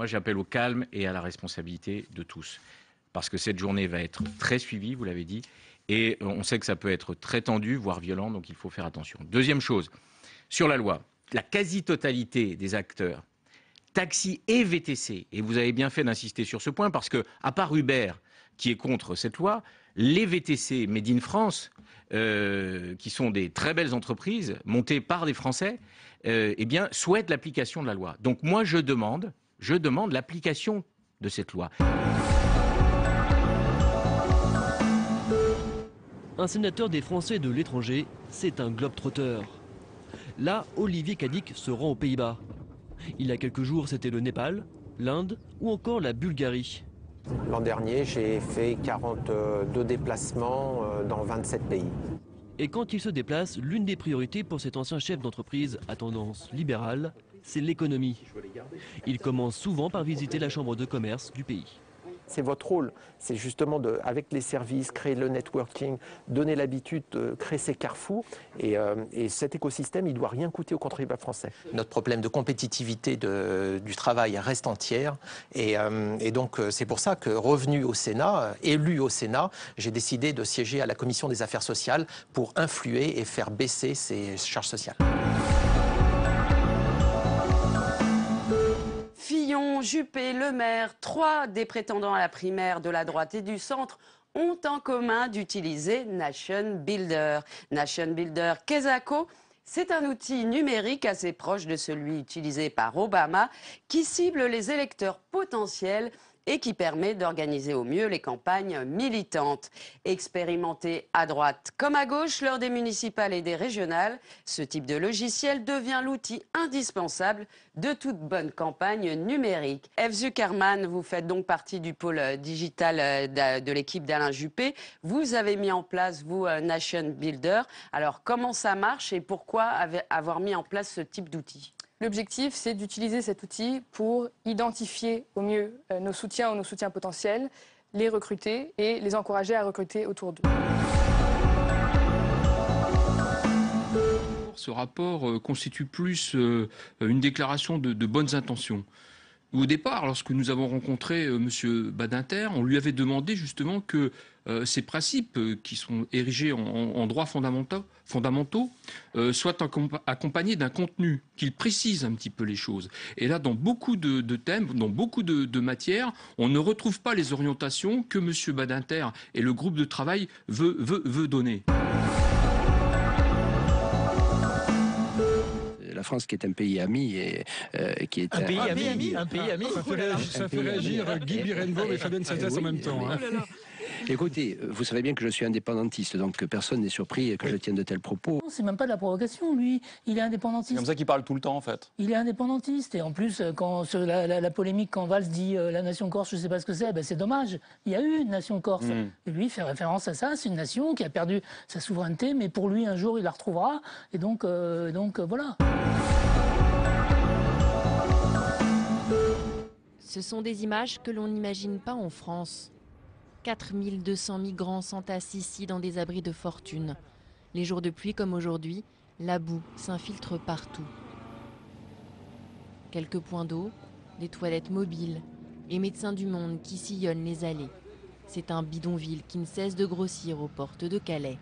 moi j'appelle au calme et à la responsabilité de tous. Parce que cette journée va être très suivie, vous l'avez dit, et on sait que ça peut être très tendu, voire violent, donc il faut faire attention. Deuxième chose, sur la loi, la quasi-totalité des acteurs, taxi et VTC, et vous avez bien fait d'insister sur ce point, parce que, à part Uber, qui est contre cette loi, les VTC Made in France, qui sont des très belles entreprises, montées par des Français, eh bien, souhaitent l'application de la loi. Donc moi, je demande l'application de cette loi. Un sénateur des Français de l'étranger, c'est un globe-trotteur. Là, Olivier Cadic se rend aux Pays-Bas. Il y a quelques jours, c'était le Népal, l'Inde ou encore la Bulgarie. L'an dernier, j'ai fait 42 déplacements dans 27 pays. Et quand il se déplace, l'une des priorités pour cet ancien chef d'entreprise à tendance libérale, c'est l'économie. Il commence souvent par visiter la chambre de commerce du pays. C'est votre rôle, c'est justement avec les services, créer le networking, donner l'habitude de créer ces carrefours. Et cet écosystème, il ne doit rien coûter aux contribuables français. Notre problème de compétitivité du travail reste entière. Et donc, c'est pour ça que, revenu au Sénat, élu au Sénat, j'ai décidé de siéger à la Commission des affaires sociales pour influer et faire baisser ces charges sociales. Fillon, Juppé, Le Maire, 3 des prétendants à la primaire de la droite et du centre ont en commun d'utiliser Nation Builder. Nation Builder Quesaco, c'est un outil numérique assez proche de celui utilisé par Obama qui cible les électeurs potentiels et qui permet d'organiser au mieux les campagnes militantes. Expérimenté à droite comme à gauche lors des municipales et des régionales, ce type de logiciel devient l'outil indispensable de toute bonne campagne numérique. Eve Zuckerman, vous faites donc partie du pôle digital de l'équipe d'Alain Juppé. Vous avez mis en place, vous, Nation Builder. Alors, comment ça marche et pourquoi avoir mis en place ce type d'outil ? L'objectif, c'est d'utiliser cet outil pour identifier au mieux nos soutiens ou nos soutiens potentiels, les recruter et les encourager à recruter autour d'eux. Ce rapport constitue plus une déclaration de bonnes intentions. Au départ, lorsque nous avons rencontré M. Badinter, on lui avait demandé justement que ces principes qui sont érigés en droits fondamentaux soient accompagnés d'un contenu, qu'il précise un petit peu les choses. Et là, dans beaucoup de thèmes, dans beaucoup de matières, on ne retrouve pas les orientations que M. Badinter et le groupe de travail veut donner. La France qui est un pays ami et qui est un pays ami. Ça fait réagir Guy Birenbaum et Fabien Sassas en même temps. Hein. Écoutez, vous savez bien que je suis indépendantiste, donc personne n'est surpris que je tienne de tels propos. C'est même pas de la provocation, lui. Il est indépendantiste. C'est comme ça qu'il parle tout le temps, en fait. Il est indépendantiste. Et en plus, quand sur la polémique, quand Valls dit la nation corse, je sais pas ce que c'est, ben c'est dommage. Il y a eu une nation corse. Et lui, il fait référence à ça. C'est une nation qui a perdu sa souveraineté, mais pour lui, un jour, il la retrouvera. Et donc voilà. Ce sont des images que l'on n'imagine pas en France. 4200 migrants s'entassent ici dans des abris de fortune. Les jours de pluie comme aujourd'hui, la boue s'infiltre partout. Quelques points d'eau, des toilettes mobiles et Médecins du Monde qui sillonnent les allées. C'est un bidonville qui ne cesse de grossir aux portes de Calais.